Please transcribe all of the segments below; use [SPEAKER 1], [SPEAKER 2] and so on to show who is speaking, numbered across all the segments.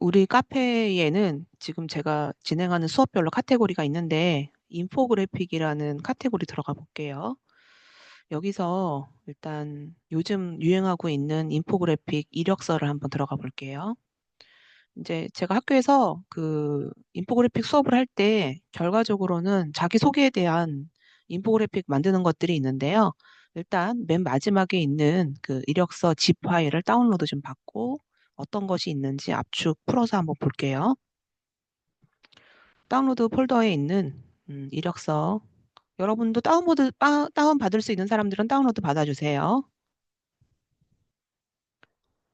[SPEAKER 1] 우리 카페에는 지금 제가 진행하는 수업별로 카테고리가 있는데, 인포그래픽이라는 카테고리 들어가 볼게요. 여기서 일단 요즘 유행하고 있는 인포그래픽 이력서를 한번 들어가 볼게요. 이제 제가 학교에서 그 인포그래픽 수업을 할 때 결과적으로는 자기소개에 대한 인포그래픽 만드는 것들이 있는데요. 일단 맨 마지막에 있는 그 이력서 zip 파일을 다운로드 좀 받고 어떤 것이 있는지 압축 풀어서 한번 볼게요. 다운로드 폴더에 있는 이력서 여러분도 다운 받을 수 있는 사람들은 다운로드 받아주세요.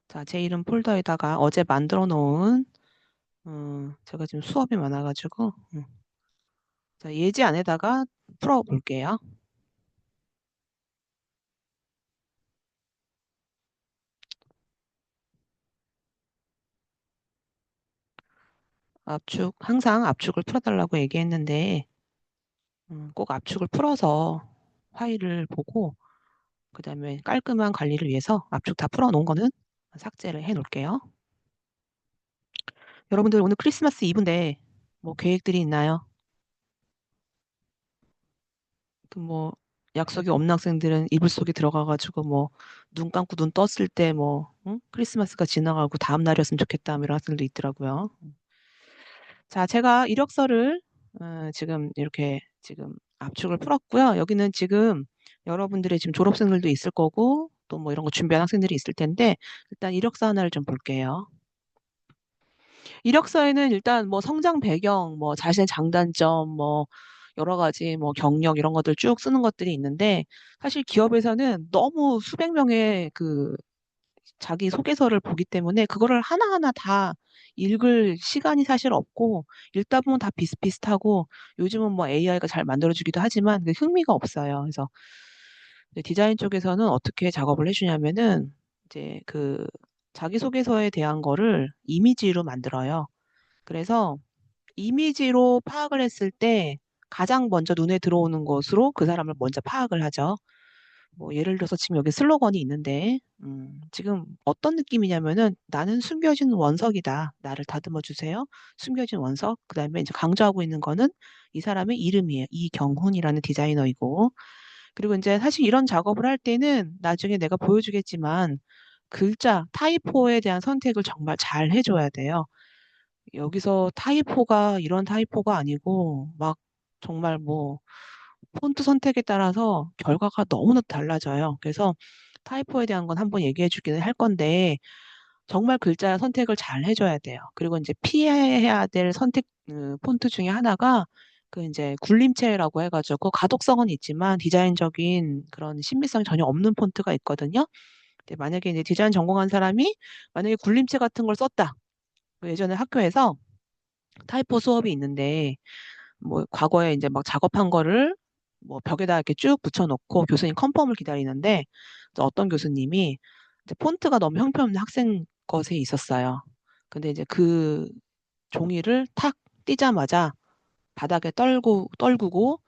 [SPEAKER 1] 자, 제 이름 폴더에다가 어제 만들어 놓은 제가 지금 수업이 많아가지고 자, 예지 안에다가 풀어볼게요. 항상 압축을 풀어달라고 얘기했는데, 꼭 압축을 풀어서 파일을 보고, 그 다음에 깔끔한 관리를 위해서 압축 다 풀어놓은 거는 삭제를 해 놓을게요. 여러분들 오늘 크리스마스 이브인데, 뭐 계획들이 있나요? 그 뭐, 약속이 없는 학생들은 이불 속에 들어가가지고 뭐, 눈 감고 눈 떴을 때 뭐, 응? 크리스마스가 지나가고 다음 날이었으면 좋겠다, 뭐 이런 학생들도 있더라고요. 자, 제가 이력서를 지금 이렇게 지금 압축을 풀었고요. 여기는 지금 여러분들의 지금 졸업생들도 있을 거고 또 뭐 이런 거 준비한 학생들이 있을 텐데 일단 이력서 하나를 좀 볼게요. 이력서에는 일단 뭐 성장 배경, 뭐 자신의 장단점, 뭐 여러 가지 뭐 경력 이런 것들 쭉 쓰는 것들이 있는데 사실 기업에서는 너무 수백 명의 그 자기 소개서를 보기 때문에 그거를 하나하나 다 읽을 시간이 사실 없고 읽다 보면 다 비슷비슷하고 요즘은 뭐 AI가 잘 만들어주기도 하지만 그 흥미가 없어요. 그래서 이제 디자인 쪽에서는 어떻게 작업을 해주냐면은 이제 그 자기소개서에 대한 거를 이미지로 만들어요. 그래서 이미지로 파악을 했을 때 가장 먼저 눈에 들어오는 것으로 그 사람을 먼저 파악을 하죠. 뭐 예를 들어서 지금 여기 슬로건이 있는데 지금 어떤 느낌이냐면은 나는 숨겨진 원석이다. 나를 다듬어 주세요. 숨겨진 원석. 그다음에 이제 강조하고 있는 거는 이 사람의 이름이에요. 이경훈이라는 디자이너이고. 그리고 이제 사실 이런 작업을 할 때는 나중에 내가 보여주겠지만 글자, 타이포에 대한 선택을 정말 잘 해줘야 돼요. 여기서 타이포가 이런 타이포가 아니고 막 정말 뭐 폰트 선택에 따라서 결과가 너무나 달라져요. 그래서 타이포에 대한 건 한번 얘기해 주기는 할 건데 정말 글자 선택을 잘 해줘야 돼요. 그리고 이제 피해야 될 선택 폰트 중에 하나가 그 이제 굴림체라고 해가지고 가독성은 있지만 디자인적인 그런 신비성이 전혀 없는 폰트가 있거든요. 근데 만약에 이제 디자인 전공한 사람이 만약에 굴림체 같은 걸 썼다. 예전에 학교에서 타이포 수업이 있는데 뭐 과거에 이제 막 작업한 거를 뭐 벽에다 이렇게 쭉 붙여놓고 교수님 컨펌을 기다리는데 이제 어떤 교수님이 이제 폰트가 너무 형편없는 학생 것에 있었어요. 근데 이제 그 종이를 탁 띄자마자 바닥에 떨구고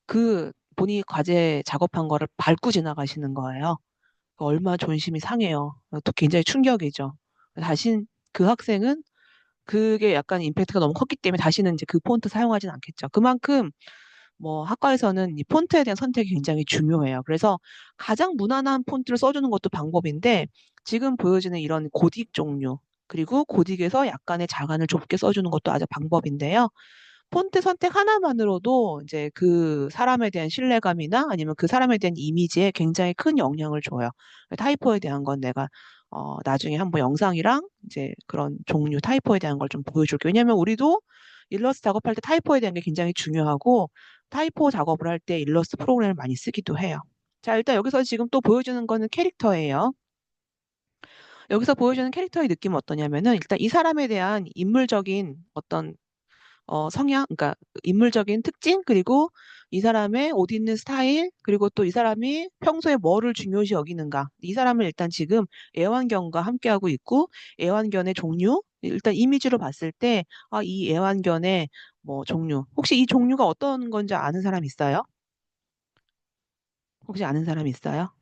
[SPEAKER 1] 그 본인이 과제 작업한 거를 밟고 지나가시는 거예요. 얼마나 존심이 상해요. 또 굉장히 충격이죠. 다신 그 학생은 그게 약간 임팩트가 너무 컸기 때문에 다시는 이제 그 폰트 사용하진 않겠죠. 그만큼 뭐 학과에서는 이 폰트에 대한 선택이 굉장히 중요해요. 그래서 가장 무난한 폰트를 써주는 것도 방법인데 지금 보여지는 이런 고딕 종류 그리고 고딕에서 약간의 자간을 좁게 써주는 것도 아주 방법인데요. 폰트 선택 하나만으로도 이제 그 사람에 대한 신뢰감이나 아니면 그 사람에 대한 이미지에 굉장히 큰 영향을 줘요. 타이포에 대한 건 내가 나중에 한번 영상이랑 이제 그런 종류 타이포에 대한 걸 좀 보여줄게요. 왜냐면 우리도 일러스트 작업할 때 타이포에 대한 게 굉장히 중요하고 타이포 작업을 할 때 일러스트 프로그램을 많이 쓰기도 해요. 자, 일단 여기서 지금 또 보여주는 거는 캐릭터예요. 여기서 보여주는 캐릭터의 느낌은 어떠냐면은 일단 이 사람에 대한 인물적인 어떤 성향, 그러니까 인물적인 특징, 그리고 이 사람의 옷 입는 스타일, 그리고 또 이 사람이 평소에 뭐를 중요시 여기는가. 이 사람을 일단 지금 애완견과 함께하고 있고, 애완견의 종류, 일단 이미지로 봤을 때, 아, 이 애완견의 뭐 종류. 혹시 이 종류가 어떤 건지 아는 사람 있어요? 혹시 아는 사람 있어요?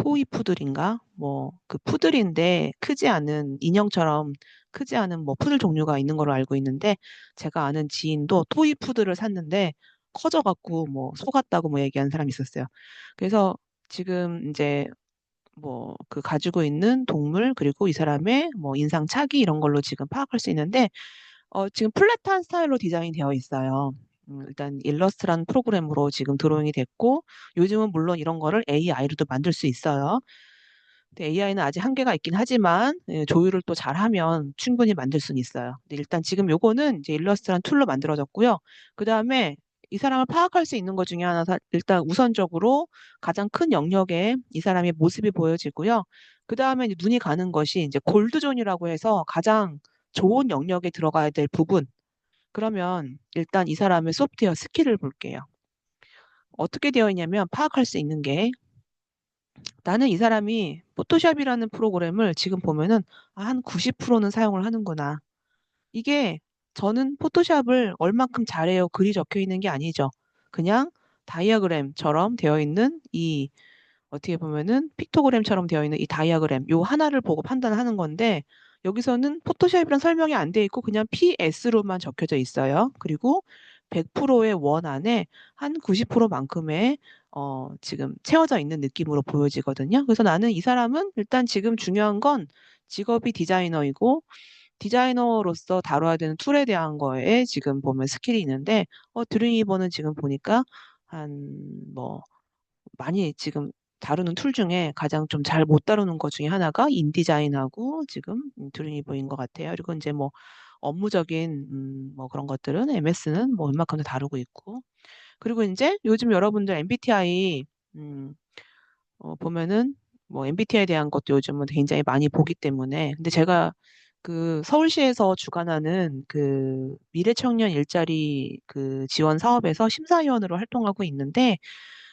[SPEAKER 1] 토이 푸들인가? 뭐, 그 푸들인데 크지 않은, 인형처럼 크지 않은 뭐 푸들 종류가 있는 걸로 알고 있는데, 제가 아는 지인도 토이 푸들을 샀는데, 커져갖고 뭐 속았다고 뭐 얘기하는 사람이 있었어요. 그래서 지금 이제 뭐 그 가지고 있는 동물, 그리고 이 사람의 뭐 인상 차기 이런 걸로 지금 파악할 수 있는데, 지금 플랫한 스타일로 디자인이 되어 있어요. 일단 일러스트라는 프로그램으로 지금 드로잉이 됐고, 요즘은 물론 이런 거를 AI로도 만들 수 있어요. 근데 AI는 아직 한계가 있긴 하지만 조율을 또 잘하면 충분히 만들 수는 있어요. 근데 일단 지금 요거는 이제 일러스트라는 툴로 만들어졌고요. 그 다음에 이 사람을 파악할 수 있는 것 중에 하나, 일단 우선적으로 가장 큰 영역에 이 사람의 모습이 보여지고요. 그 다음에 눈이 가는 것이 이제 골드존이라고 해서 가장 좋은 영역에 들어가야 될 부분. 그러면 일단 이 사람의 소프트웨어 스킬을 볼게요. 어떻게 되어 있냐면 파악할 수 있는 게, 나는 이 사람이 포토샵이라는 프로그램을 지금 보면은 한 90%는 사용을 하는구나. 이게 저는 포토샵을 얼만큼 잘해요. 글이 적혀 있는 게 아니죠. 그냥 다이어그램처럼 되어 있는 이, 어떻게 보면은 픽토그램처럼 되어 있는 이 다이어그램 요 하나를 보고 판단하는 건데, 여기서는 포토샵이란 설명이 안 돼 있고 그냥 PS로만 적혀져 있어요. 그리고 100%의 원 안에 한 90%만큼의 지금 채워져 있는 느낌으로 보여지거든요. 그래서 나는 이 사람은 일단 지금 중요한 건 직업이 디자이너이고, 디자이너로서 다뤄야 되는 툴에 대한 거에 지금 보면 스킬이 있는데, 드림위버는 지금 보니까 한뭐 많이 지금 다루는 툴 중에 가장 좀 잘 못 다루는 것 중에 하나가 인디자인하고 지금 드림위버인 것 같아요. 그리고 이제 뭐 업무적인 뭐 그런 것들은 MS는 뭐 웬만큼 다 다루고 있고, 그리고 이제 요즘 여러분들 MBTI 음, 보면은 뭐 MBTI에 대한 것도 요즘은 굉장히 많이 보기 때문에, 근데 제가 그 서울시에서 주관하는 그 미래청년 일자리 그 지원 사업에서 심사위원으로 활동하고 있는데,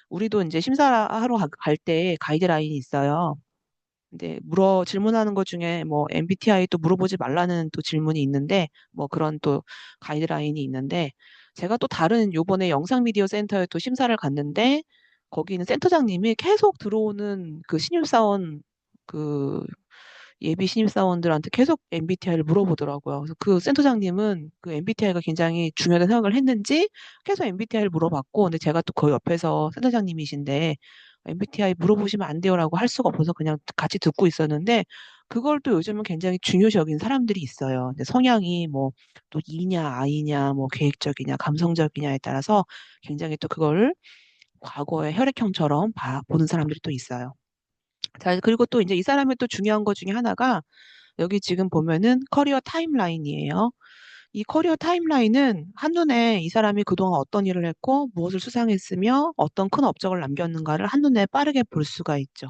[SPEAKER 1] 우리도 이제 심사하러 갈 때 가이드라인이 있어요. 근데 질문하는 것 중에 뭐 MBTI 또 물어보지 말라는 또 질문이 있는데, 뭐 그런 또 가이드라인이 있는데, 제가 또 다른 요번에 영상미디어 센터에 또 심사를 갔는데, 거기는 센터장님이 계속 들어오는 그 신입사원, 그 예비 신입사원들한테 계속 MBTI를 물어보더라고요. 그래서 그 센터장님은 그 MBTI가 굉장히 중요하다는 생각을 했는지 계속 MBTI를 물어봤고, 근데 제가 또 그 옆에서 센터장님이신데 MBTI 물어보시면 안 돼요라고 할 수가 없어서 그냥 같이 듣고 있었는데, 그걸 또 요즘은 굉장히 중요시 여긴 사람들이 있어요. 근데 성향이 뭐 또 E냐 I냐 뭐 계획적이냐 감성적이냐에 따라서 굉장히 또 그걸 과거의 혈액형처럼 보는 사람들이 또 있어요. 자, 그리고 또 이제 이 사람의 또 중요한 것 중에 하나가, 여기 지금 보면은 커리어 타임라인이에요. 이 커리어 타임라인은 한눈에 이 사람이 그동안 어떤 일을 했고 무엇을 수상했으며 어떤 큰 업적을 남겼는가를 한눈에 빠르게 볼 수가 있죠.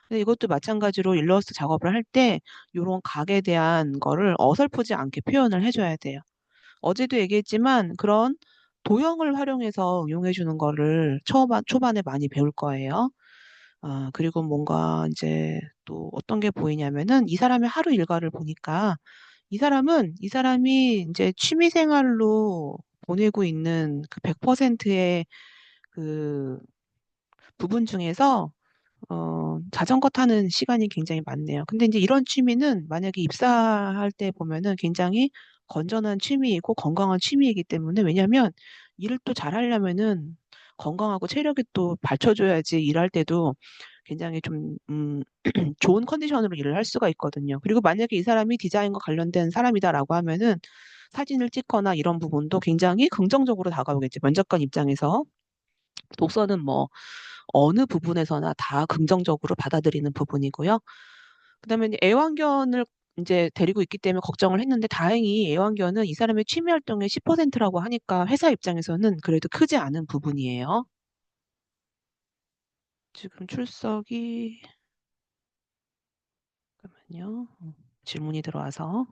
[SPEAKER 1] 근데 이것도 마찬가지로 일러스트 작업을 할 때 이런 각에 대한 거를 어설프지 않게 표현을 해줘야 돼요. 어제도 얘기했지만 그런 도형을 활용해서 응용해 주는 거를 초반에 많이 배울 거예요. 그리고 뭔가 이제 또 어떤 게 보이냐면은 이 사람의 하루 일과를 보니까, 이 사람이 이제 취미 생활로 보내고 있는 그 100%의 그 부분 중에서 자전거 타는 시간이 굉장히 많네요. 근데 이제 이런 취미는 만약에 입사할 때 보면은 굉장히 건전한 취미이고 건강한 취미이기 때문에, 왜냐하면 일을 또 잘하려면은 건강하고 체력이 또 받쳐줘야지 일할 때도 굉장히 좀, 좋은 컨디션으로 일을 할 수가 있거든요. 그리고 만약에 이 사람이 디자인과 관련된 사람이다라고 하면은 사진을 찍거나 이런 부분도 굉장히 긍정적으로 다가오겠죠. 면접관 입장에서. 독서는 뭐 어느 부분에서나 다 긍정적으로 받아들이는 부분이고요. 그다음에 이제 애완견을 이제 데리고 있기 때문에 걱정을 했는데, 다행히 애완견은 이 사람의 취미 활동의 10%라고 하니까 회사 입장에서는 그래도 크지 않은 부분이에요. 지금 출석이, 잠깐만요. 질문이 들어와서.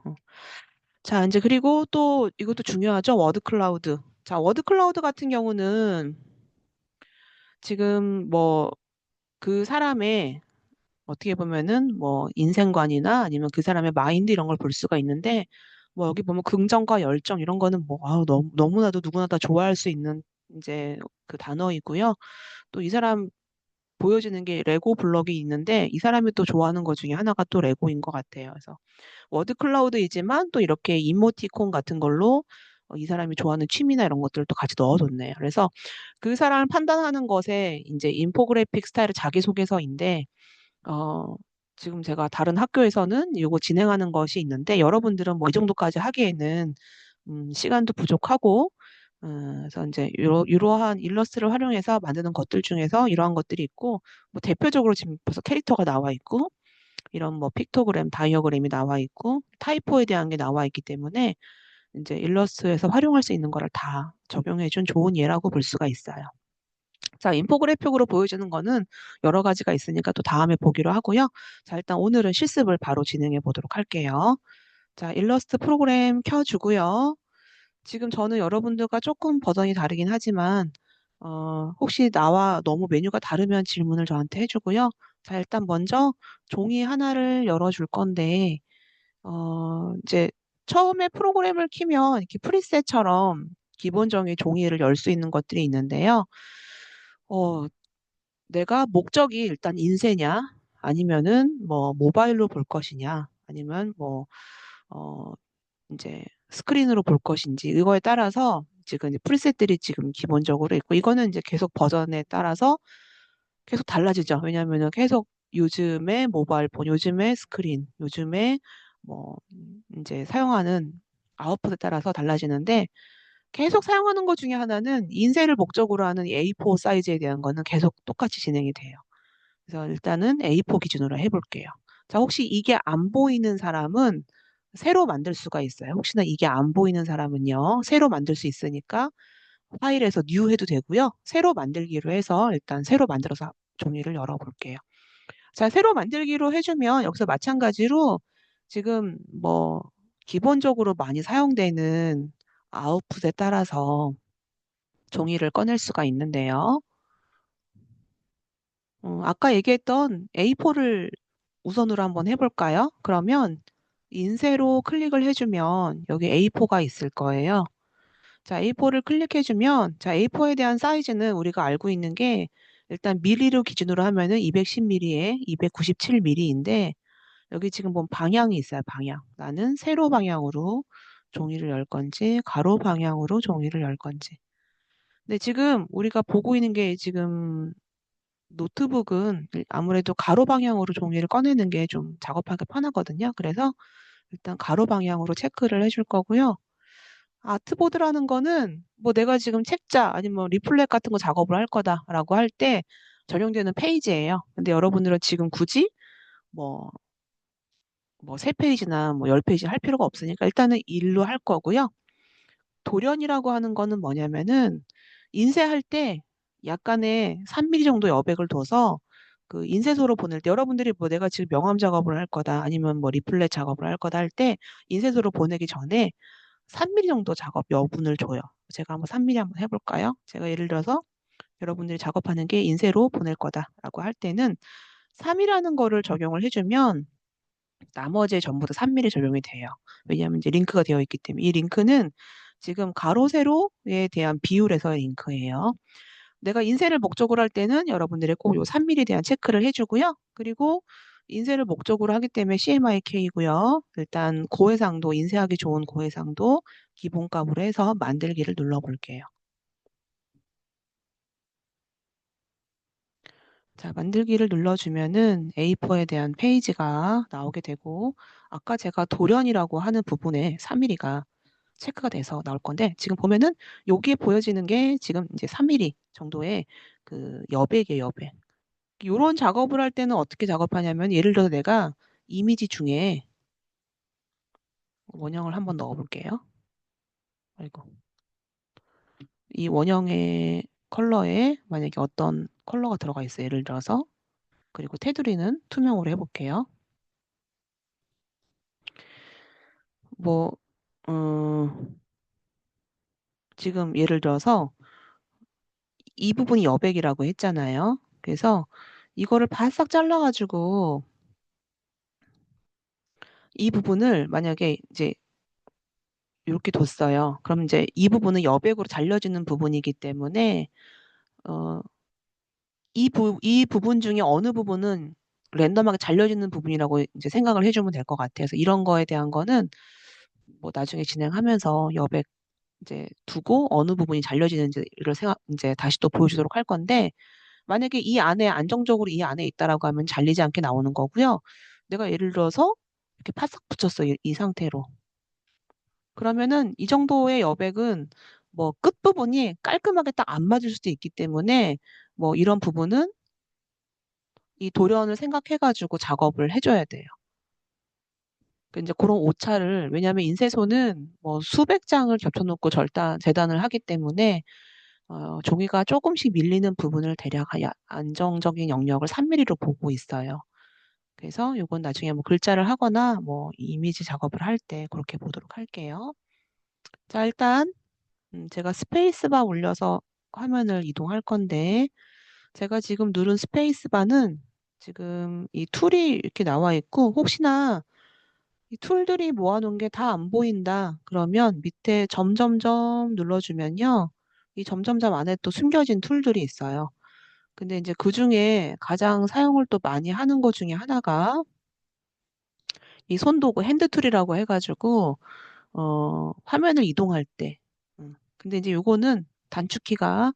[SPEAKER 1] 자, 이제 그리고 또 이것도 중요하죠. 워드 클라우드. 자, 워드 클라우드 같은 경우는 지금 뭐 그 사람의 어떻게 보면은 뭐 인생관이나 아니면 그 사람의 마인드 이런 걸 볼 수가 있는데, 뭐 여기 보면 긍정과 열정 이런 거는 뭐 너무나도 누구나 다 좋아할 수 있는 이제 그 단어이고요. 또 이 사람 보여지는 게 레고 블럭이 있는데 이 사람이 또 좋아하는 것 중에 하나가 또 레고인 것 같아요. 그래서 워드 클라우드이지만 또 이렇게 이모티콘 같은 걸로 이 사람이 좋아하는 취미나 이런 것들을 또 같이 넣어뒀네요. 그래서 그 사람을 판단하는 것에 이제 인포그래픽 스타일의 자기소개서인데 어, 지금 제가 다른 학교에서는 이거 진행하는 것이 있는데 여러분들은 뭐 이 정도까지 하기에는 시간도 부족하고 그래서 이제 이러한 일러스트를 활용해서 만드는 것들 중에서 이러한 것들이 있고 뭐 대표적으로 지금 벌써 캐릭터가 나와 있고 이런 뭐 픽토그램, 다이어그램이 나와 있고 타이포에 대한 게 나와 있기 때문에 이제 일러스트에서 활용할 수 있는 거를 다 적용해 준 좋은 예라고 볼 수가 있어요. 자, 인포그래픽으로 보여주는 거는 여러 가지가 있으니까 또 다음에 보기로 하고요. 자, 일단 오늘은 실습을 바로 진행해 보도록 할게요. 자, 일러스트 프로그램 켜주고요. 지금 저는 여러분들과 조금 버전이 다르긴 하지만, 혹시 나와 너무 메뉴가 다르면 질문을 저한테 해주고요. 자, 일단 먼저 종이 하나를 열어줄 건데, 이제 처음에 프로그램을 키면 이렇게 프리셋처럼 기본적인 종이를 열 수 있는 것들이 있는데요. 어, 내가 목적이 일단 인쇄냐, 아니면은 뭐 모바일로 볼 것이냐, 아니면 뭐, 어, 이제 스크린으로 볼 것인지, 이거에 따라서 지금 이제 프리셋들이 지금 기본적으로 있고, 이거는 이제 계속 버전에 따라서 계속 달라지죠. 왜냐하면은 계속 요즘에 모바일 폰, 요즘에 스크린, 요즘에 뭐, 이제 사용하는 아웃풋에 따라서 달라지는데, 계속 사용하는 것 중에 하나는 인쇄를 목적으로 하는 A4 사이즈에 대한 거는 계속 똑같이 진행이 돼요. 그래서 일단은 A4 기준으로 해볼게요. 자, 혹시 이게 안 보이는 사람은 새로 만들 수가 있어요. 혹시나 이게 안 보이는 사람은요, 새로 만들 수 있으니까 파일에서 뉴 해도 되고요. 새로 만들기로 해서 일단 새로 만들어서 종이를 열어볼게요. 자, 새로 만들기로 해주면 여기서 마찬가지로 지금 뭐 기본적으로 많이 사용되는 아웃풋에 따라서 종이를 꺼낼 수가 있는데요. 아까 얘기했던 A4를 우선으로 한번 해볼까요? 그러면 인쇄로 클릭을 해주면 여기 A4가 있을 거예요. 자, A4를 클릭해주면, 자, A4에 대한 사이즈는 우리가 알고 있는 게 일단 미리로 기준으로 하면은 210mm에 297mm인데 여기 지금 보면 방향이 있어요, 방향. 나는 세로 방향으로 종이를 열 건지 가로 방향으로 종이를 열 건지. 근데 지금 우리가 보고 있는 게 지금 노트북은 아무래도 가로 방향으로 종이를 꺼내는 게 좀 작업하기 편하거든요. 그래서 일단 가로 방향으로 체크를 해줄 거고요. 아트보드라는 거는 뭐 내가 지금 책자 아니면 뭐 리플렛 같은 거 작업을 할 거다라고 할 때 전용되는 페이지예요. 근데 여러분들은 지금 굳이 뭐, 뭐 3페이지나 뭐 10페이지 할 필요가 없으니까 일단은 일로 할 거고요. 돌연이라고 하는 거는 뭐냐면은 인쇄할 때 약간의 3mm 정도 여백을 둬서 그 인쇄소로 보낼 때 여러분들이 뭐 내가 지금 명암 작업을 할 거다 아니면 뭐 리플렛 작업을 할 거다 할 때 인쇄소로 보내기 전에 3mm 정도 작업 여분을 줘요. 제가 한번 3mm 한번 해볼까요? 제가 예를 들어서 여러분들이 작업하는 게 인쇄로 보낼 거다라고 할 때는 3이라는 거를 적용을 해주면 나머지 전부 다 3mm 적용이 돼요. 왜냐하면 이제 링크가 되어 있기 때문에 이 링크는 지금 가로 세로에 대한 비율에서의 링크예요. 내가 인쇄를 목적으로 할 때는 여러분들이 꼭 요 3mm에 대한 체크를 해주고요. 그리고 인쇄를 목적으로 하기 때문에 CMYK이고요. 일단 고해상도, 인쇄하기 좋은 고해상도 기본값으로 해서 만들기를 눌러볼게요. 자, 만들기를 눌러주면은 A4에 대한 페이지가 나오게 되고, 아까 제가 돌연이라고 하는 부분에 3mm가 체크가 돼서 나올 건데, 지금 보면은 여기에 보여지는 게 지금 이제 3mm 정도의 그 여백이에요, 여백. 이런 작업을 할 때는 어떻게 작업하냐면, 예를 들어서 내가 이미지 중에 원형을 한번 넣어볼게요. 아이고. 이 원형의 컬러에 만약에 어떤 컬러가 들어가 있어요. 예를 들어서. 그리고 테두리는 투명으로 해볼게요. 뭐, 지금 예를 들어서 이 부분이 여백이라고 했잖아요. 그래서 이거를 바싹 잘라가지고 이 부분을 만약에 이제 이렇게 뒀어요. 그럼 이제 이 부분은 여백으로 잘려지는 부분이기 때문에 어, 이 부분 중에 어느 부분은 랜덤하게 잘려지는 부분이라고 이제 생각을 해주면 될 것 같아요. 그래서 이런 거에 대한 거는 뭐 나중에 진행하면서 여백 이제 두고 어느 부분이 잘려지는지를 이제 다시 또 보여주도록 할 건데, 만약에 이 안에 안정적으로 이 안에 있다라고 하면 잘리지 않게 나오는 거고요. 내가 예를 들어서 이렇게 파싹 붙였어, 이 상태로. 그러면은 이 정도의 여백은 뭐 끝부분이 깔끔하게 딱 안 맞을 수도 있기 때문에 뭐 이런 부분은 이 돌연을 생각해가지고 작업을 해줘야 돼요. 그 이제 그런 오차를, 왜냐하면 인쇄소는 뭐 수백 장을 겹쳐놓고 재단을 하기 때문에 종이가 조금씩 밀리는 부분을 대략 안정적인 영역을 3mm로 보고 있어요. 그래서 이건 나중에 뭐 글자를 하거나 뭐 이미지 작업을 할 때 그렇게 보도록 할게요. 자, 일단 제가 스페이스바 올려서 화면을 이동할 건데, 제가 지금 누른 스페이스바는 지금 이 툴이 이렇게 나와 있고, 혹시나 이 툴들이 모아놓은 게 다 안 보인다 그러면 밑에 점점점 눌러주면요, 이 점점점 안에 또 숨겨진 툴들이 있어요. 근데 이제 그 중에 가장 사용을 또 많이 하는 것 중에 하나가 이 손도구 핸드툴이라고 해가지고 화면을 이동할 때. 근데 이제 요거는 단축키가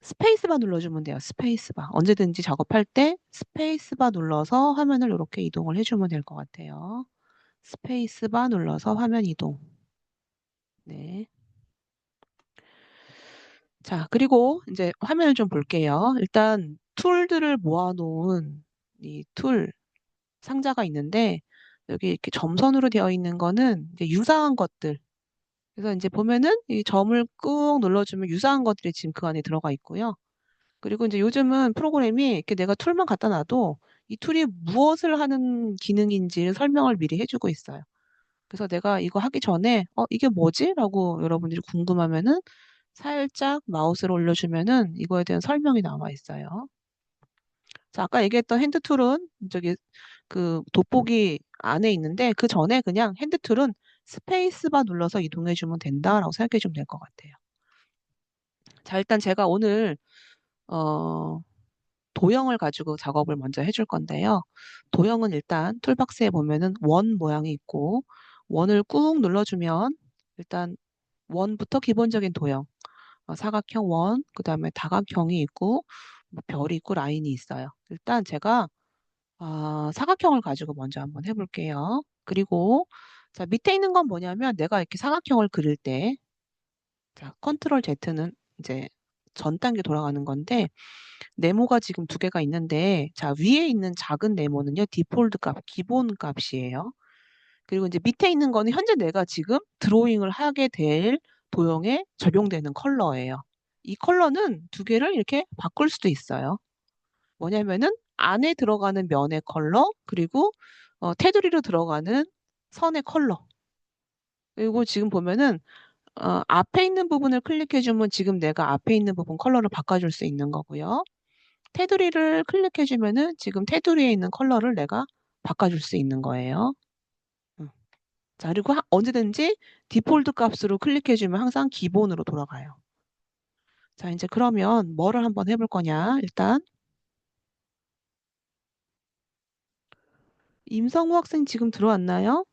[SPEAKER 1] 스페이스바 눌러주면 돼요. 스페이스바. 언제든지 작업할 때 스페이스바 눌러서 화면을 이렇게 이동을 해주면 될 것 같아요. 스페이스바 눌러서 화면 이동. 네. 자, 그리고 이제 화면을 좀 볼게요. 일단 툴들을 모아놓은 이 툴 상자가 있는데, 여기 이렇게 점선으로 되어 있는 거는 이제 유사한 것들. 그래서 이제 보면은 이 점을 꾹 눌러주면 유사한 것들이 지금 그 안에 들어가 있고요. 그리고 이제 요즘은 프로그램이 이렇게 내가 툴만 갖다 놔도 이 툴이 무엇을 하는 기능인지 설명을 미리 해주고 있어요. 그래서 내가 이거 하기 전에 이게 뭐지? 라고 여러분들이 궁금하면은 살짝 마우스를 올려주면은 이거에 대한 설명이 나와 있어요. 자, 아까 얘기했던 핸드툴은 저기 그 돋보기 안에 있는데, 그 전에 그냥 핸드툴은 스페이스바 눌러서 이동해주면 된다라고 생각해주면 될 것 같아요. 자, 일단 제가 오늘 어, 도형을 가지고 작업을 먼저 해줄 건데요. 도형은 일단 툴박스에 보면은 원 모양이 있고, 원을 꾹 눌러주면 일단 원부터 기본적인 도형, 사각형 원, 그 다음에 다각형이 있고, 뭐 별이 있고 라인이 있어요. 일단 제가 사각형을 가지고 먼저 한번 해볼게요. 그리고 자, 밑에 있는 건 뭐냐면 내가 이렇게 사각형을 그릴 때, 자, 컨트롤 Z는 이제 전 단계 돌아가는 건데, 네모가 지금 두 개가 있는데, 자, 위에 있는 작은 네모는요, 디폴트 값, 기본 값이에요. 그리고 이제 밑에 있는 거는 현재 내가 지금 드로잉을 하게 될 도형에 적용되는 컬러예요. 이 컬러는 두 개를 이렇게 바꿀 수도 있어요. 뭐냐면은 안에 들어가는 면의 컬러, 그리고 테두리로 들어가는 선의 컬러. 그리고 지금 보면은 앞에 있는 부분을 클릭해주면 지금 내가 앞에 있는 부분 컬러를 바꿔줄 수 있는 거고요. 테두리를 클릭해주면은 지금 테두리에 있는 컬러를 내가 바꿔줄 수 있는 거예요. 음. 자, 그리고 언제든지 디폴트 값으로 클릭해주면 항상 기본으로 돌아가요. 자, 이제 그러면 뭐를 한번 해볼 거냐? 일단 임성우 학생 지금 들어왔나요?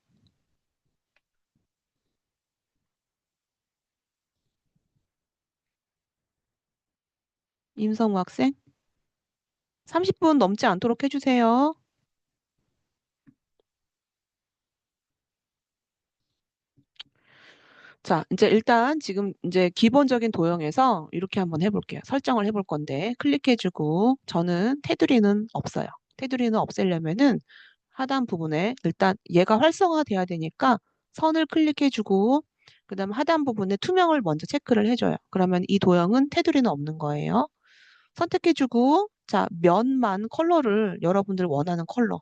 [SPEAKER 1] 임성우 학생? 30분 넘지 않도록 해주세요. 자, 이제 일단 지금 이제 기본적인 도형에서 이렇게 한번 해볼게요. 설정을 해볼 건데, 클릭해주고, 저는 테두리는 없어요. 테두리는 없애려면은 하단 부분에 일단 얘가 활성화돼야 되니까 선을 클릭해주고, 그 다음 하단 부분에 투명을 먼저 체크를 해줘요. 그러면 이 도형은 테두리는 없는 거예요. 선택해주고, 자, 면만 컬러를 여러분들 원하는 컬러.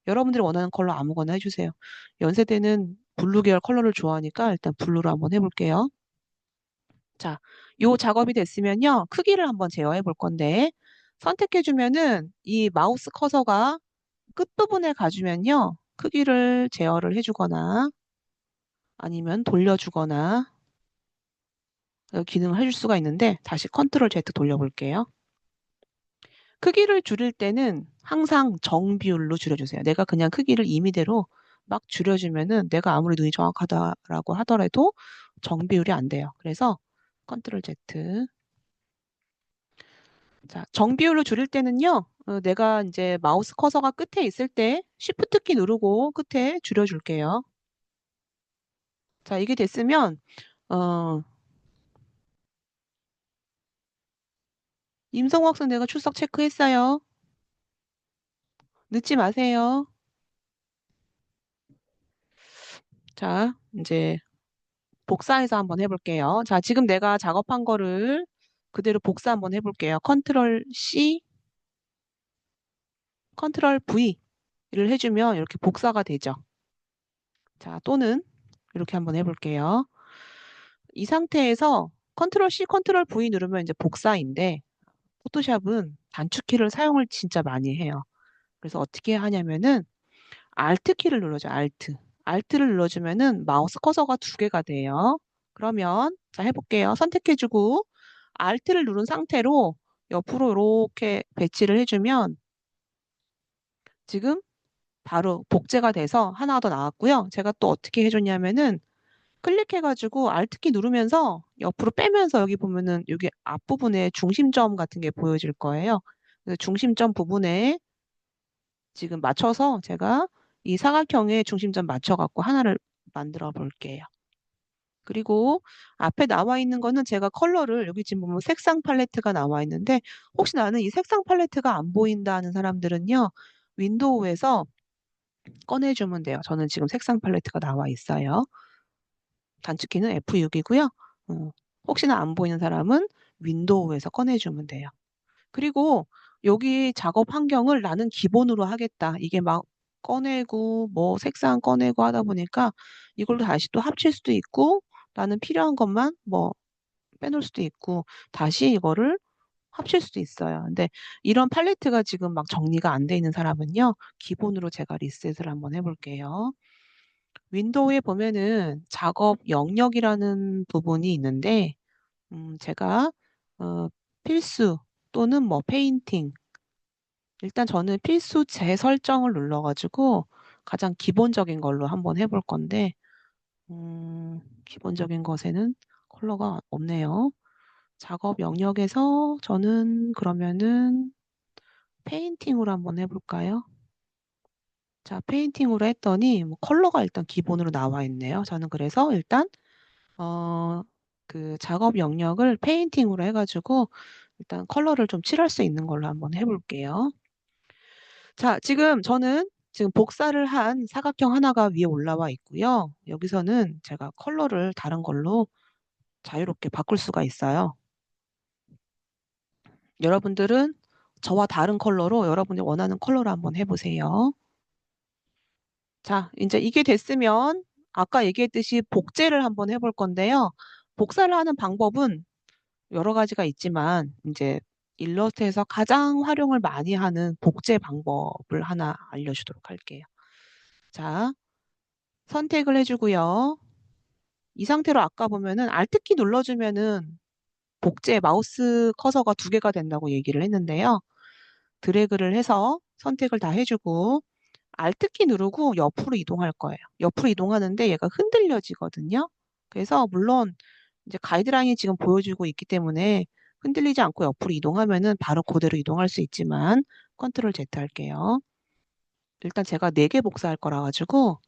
[SPEAKER 1] 여러분들이 원하는 컬러 아무거나 해주세요. 연세대는 블루 계열 컬러를 좋아하니까 일단 블루로 한번 해볼게요. 자, 요 작업이 됐으면요, 크기를 한번 제어해 볼 건데, 선택해주면은 이 마우스 커서가 끝부분에 가주면요, 크기를 제어를 해주거나 아니면 돌려주거나 기능을 해줄 수가 있는데, 다시 컨트롤 Z 돌려볼게요. 크기를 줄일 때는 항상 정비율로 줄여주세요. 내가 그냥 크기를 임의대로 막 줄여주면은 내가 아무리 눈이 정확하다라고 하더라도 정비율이 안 돼요. 그래서 컨트롤 Z. 자, 정비율로 줄일 때는요, 내가 이제 마우스 커서가 끝에 있을 때 Shift 키 누르고 끝에 줄여줄게요. 자, 이게 됐으면, 어, 임성호 학생 내가 출석 체크했어요. 늦지 마세요. 자, 이제 복사해서 한번 해볼게요. 자, 지금 내가 작업한 거를 그대로 복사 한번 해볼게요. 컨트롤 C, 컨트롤 V를 해주면 이렇게 복사가 되죠. 자, 또는 이렇게 한번 해볼게요. 이 상태에서 컨트롤 C, 컨트롤 V 누르면 이제 복사인데 포토샵은 단축키를 사용을 진짜 많이 해요. 그래서 어떻게 하냐면은 Alt 키를 눌러줘, Alt. Alt를 눌러주면은 마우스 커서가 두 개가 돼요. 그러면 자 해볼게요. 선택해주고 Alt를 누른 상태로 옆으로 이렇게 배치를 해주면 지금 바로 복제가 돼서 하나 더 나왔고요. 제가 또 어떻게 해줬냐면은 클릭해가지고 Alt키 누르면서 옆으로 빼면서 여기 보면은 여기 앞부분에 중심점 같은 게 보여질 거예요. 그래서 중심점 부분에 지금 맞춰서 제가 이 사각형의 중심점 맞춰갖고 하나를 만들어 볼게요. 그리고 앞에 나와 있는 거는 제가 컬러를 여기 지금 보면 색상 팔레트가 나와 있는데 혹시 나는 이 색상 팔레트가 안 보인다 하는 사람들은요. 윈도우에서 꺼내주면 돼요. 저는 지금 색상 팔레트가 나와 있어요. 단축키는 F6이고요. 혹시나 안 보이는 사람은 윈도우에서 꺼내주면 돼요. 그리고 여기 작업 환경을 나는 기본으로 하겠다. 이게 막 꺼내고 뭐 색상 꺼내고 하다 보니까 이걸로 다시 또 합칠 수도 있고 나는 필요한 것만 뭐 빼놓을 수도 있고 다시 이거를 합칠 수도 있어요. 근데 이런 팔레트가 지금 막 정리가 안 돼 있는 사람은요. 기본으로 제가 리셋을 한번 해볼게요. 윈도우에 보면은 작업 영역이라는 부분이 있는데 제가 어, 필수 또는 뭐 페인팅 일단 저는 필수 재설정을 눌러가지고 가장 기본적인 걸로 한번 해볼 건데 기본적인 것에는 컬러가 없네요. 작업 영역에서 저는 그러면은 페인팅으로 한번 해볼까요? 자, 페인팅으로 했더니 뭐 컬러가 일단 기본으로 나와 있네요. 저는 그래서 일단 어, 그 작업 영역을 페인팅으로 해가지고 일단 컬러를 좀 칠할 수 있는 걸로 한번 해볼게요. 자, 지금 저는 지금 복사를 한 사각형 하나가 위에 올라와 있고요. 여기서는 제가 컬러를 다른 걸로 자유롭게 바꿀 수가 있어요. 여러분들은 저와 다른 컬러로 여러분이 원하는 컬러로 한번 해보세요. 자, 이제 이게 됐으면 아까 얘기했듯이 복제를 한번 해볼 건데요. 복사를 하는 방법은 여러 가지가 있지만 이제 일러스트에서 가장 활용을 많이 하는 복제 방법을 하나 알려주도록 할게요. 자, 선택을 해주고요. 이 상태로 아까 보면은 Alt키 눌러주면은 복제 마우스 커서가 두 개가 된다고 얘기를 했는데요. 드래그를 해서 선택을 다 해주고 Alt키 누르고 옆으로 이동할 거예요. 옆으로 이동하는데 얘가 흔들려지거든요. 그래서 물론 이제 가이드라인이 지금 보여주고 있기 때문에 흔들리지 않고 옆으로 이동하면은 바로 그대로 이동할 수 있지만 컨트롤 Z 할게요. 일단 제가 4개 복사할 거라 가지고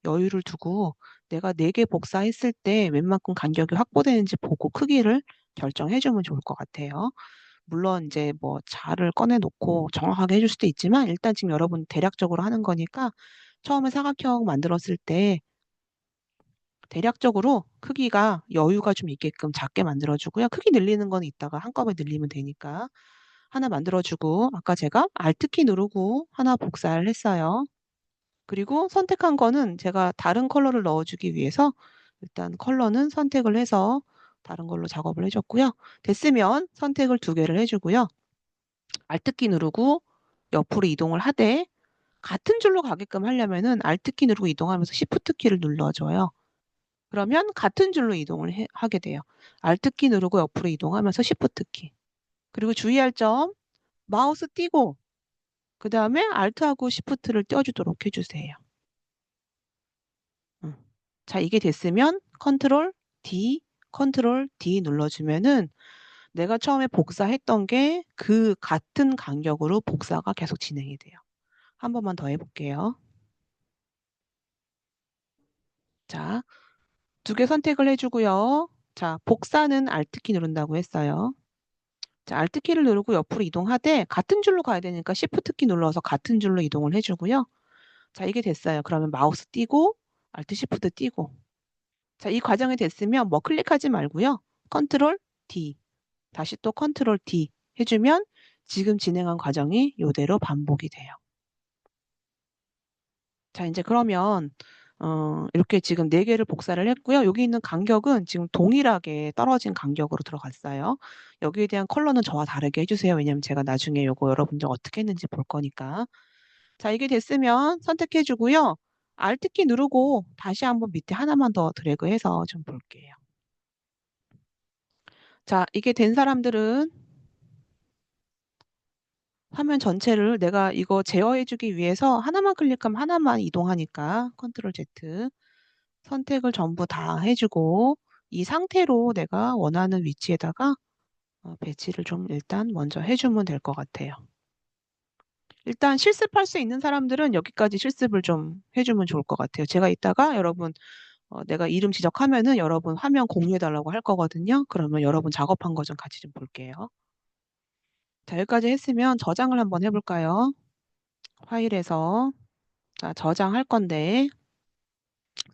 [SPEAKER 1] 여유를 두고 내가 4개 복사했을 때 웬만큼 간격이 확보되는지 보고 크기를 결정해 주면 좋을 것 같아요. 물론 이제 뭐 자를 꺼내 놓고 정확하게 해줄 수도 있지만 일단 지금 여러분 대략적으로 하는 거니까 처음에 사각형 만들었을 때 대략적으로 크기가 여유가 좀 있게끔 작게 만들어주고요. 크기 늘리는 건 이따가 한꺼번에 늘리면 되니까 하나 만들어주고 아까 제가 Alt키 누르고 하나 복사를 했어요. 그리고 선택한 거는 제가 다른 컬러를 넣어주기 위해서 일단 컬러는 선택을 해서 다른 걸로 작업을 해줬고요. 됐으면 선택을 2개를 해주고요. Alt키 누르고 옆으로 이동을 하되 같은 줄로 가게끔 하려면은 Alt키 누르고 이동하면서 Shift키를 눌러줘요. 그러면 같은 줄로 이동을 하게 돼요. Alt키 누르고 옆으로 이동하면서 Shift키. 그리고 주의할 점, 마우스 띄고 그 다음에 Alt하고 Shift를 띄워주도록 해주세요. 음. 자, 이게 됐으면 컨트롤 D, 컨트롤 D 눌러주면은 내가 처음에 복사했던 게 그 같은 간격으로 복사가 계속 진행이 돼요. 한 번만 더 해볼게요. 자, 두 개 선택을 해주고요. 자, 복사는 Alt키 누른다고 했어요. 자, Alt키를 누르고 옆으로 이동하되 같은 줄로 가야 되니까 Shift키 눌러서 같은 줄로 이동을 해주고요. 자, 이게 됐어요. 그러면 마우스 띄고 Alt Shift 띄고 자, 이 과정이 됐으면 뭐 클릭하지 말고요. 컨트롤 D 다시 또 컨트롤 D 해주면 지금 진행한 과정이 이대로 반복이 돼요. 자, 이제 그러면 이렇게 지금 4개를 복사를 했고요. 여기 있는 간격은 지금 동일하게 떨어진 간격으로 들어갔어요. 여기에 대한 컬러는 저와 다르게 해주세요. 왜냐면 제가 나중에 이거 여러분들 어떻게 했는지 볼 거니까. 자, 이게 됐으면 선택해주고요. Alt키 누르고 다시 한번 밑에 하나만 더 드래그해서 좀 볼게요. 자, 이게 된 사람들은 화면 전체를 내가 이거 제어해주기 위해서 하나만 클릭하면 하나만 이동하니까 컨트롤 Z 선택을 전부 다 해주고 이 상태로 내가 원하는 위치에다가 배치를 좀 일단 먼저 해주면 될 것 같아요. 일단 실습할 수 있는 사람들은 여기까지 실습을 좀 해주면 좋을 것 같아요. 제가 이따가 여러분 내가 이름 지적하면은 여러분 화면 공유해달라고 할 거거든요. 그러면 여러분 작업한 거 좀 같이 좀 볼게요. 자, 여기까지 했으면 저장을 한번 해볼까요? 파일에서 자, 저장할 건데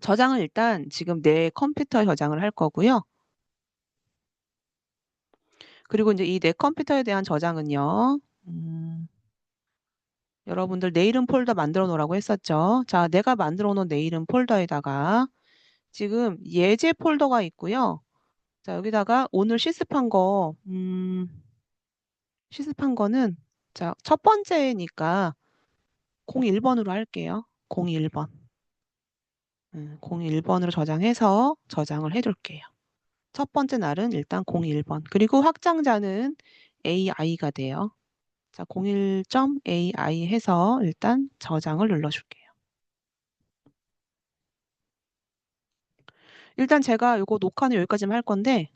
[SPEAKER 1] 저장은 일단 지금 내 컴퓨터에 저장을 할 거고요. 그리고 이제 이 내 컴퓨터에 대한 저장은요. 여러분들 내 이름 폴더 만들어 놓으라고 했었죠. 자, 내가 만들어 놓은 내 이름 폴더에다가 지금 예제 폴더가 있고요. 자, 여기다가 오늘 실습한 거는 자, 첫 번째니까 01번으로 할게요. 01번. 01번으로 저장해서 저장을 해둘게요. 첫 번째 날은 일단 01번. 그리고 확장자는 AI가 돼요. 자, 01.ai 해서 일단 저장을 눌러줄게요. 일단 제가 이거 녹화는 여기까지만 할 건데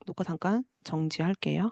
[SPEAKER 1] 녹화 잠깐 정지할게요.